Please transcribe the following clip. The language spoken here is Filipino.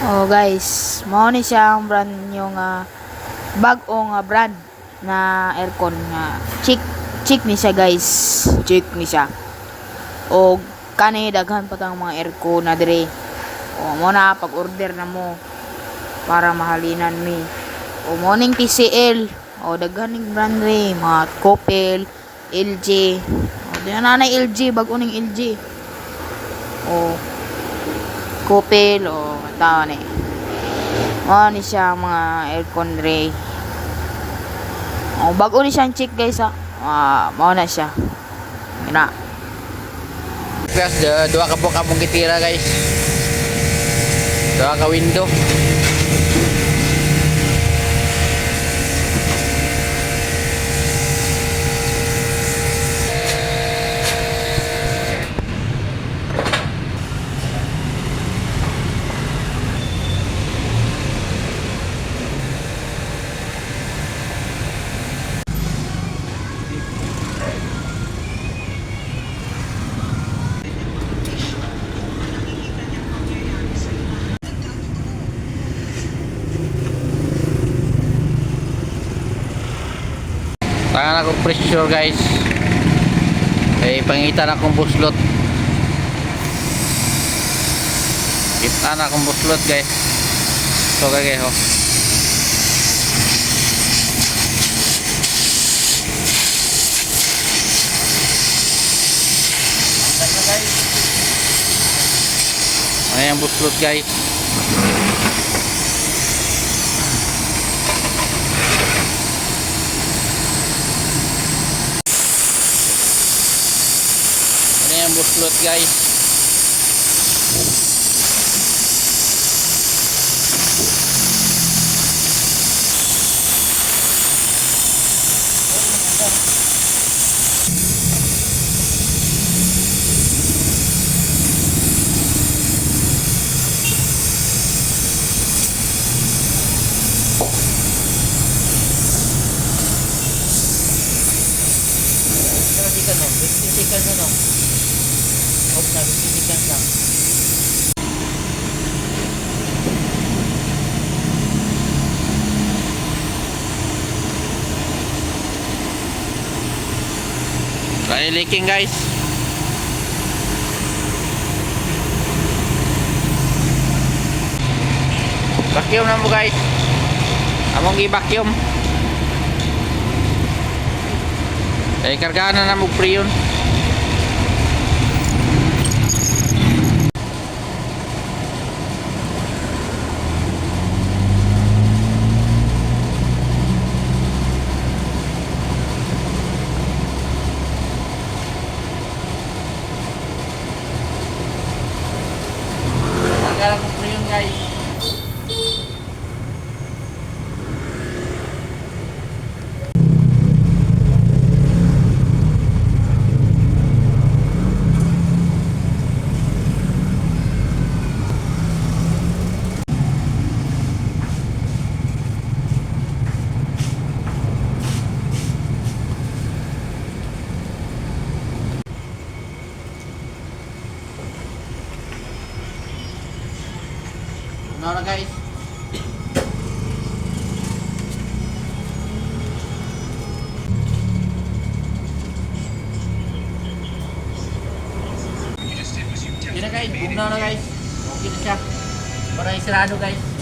Oh guys, mao ni siyang brand yung bag-ong brand na aircon nga chick ni siya guys. Chick ni siya. O kani daghan pa tang mga aircon na dire. O mo na pag-order na mo para mahalinan mi. O morning TCL. O daghan ning brand re, mga Coppel, LG. O di na LG, bag-o ning LG. O Coppel o tao ni. Ni siya mga aircon ray. Bago ni siyang chick guys ha. Mao na siya. Ina. Guys, dua ka po kapong kitira guys. Dua ka window. Tangan akong pressure guys. Pangitan akong buslot. Kita na akong buslot guys. So guys ho. Ayan buslot guys. Yang buslot guys. Bisikan no. Ops na bisikan lang. Try leaking guys. Vacuum na mo guys. Among i-vacuum. Kargaan na mo pre yun. Kargaan mo pre yun guys. Ano na guys? Yun na guys, boom na guys. Okay na siya. Para isarado guys.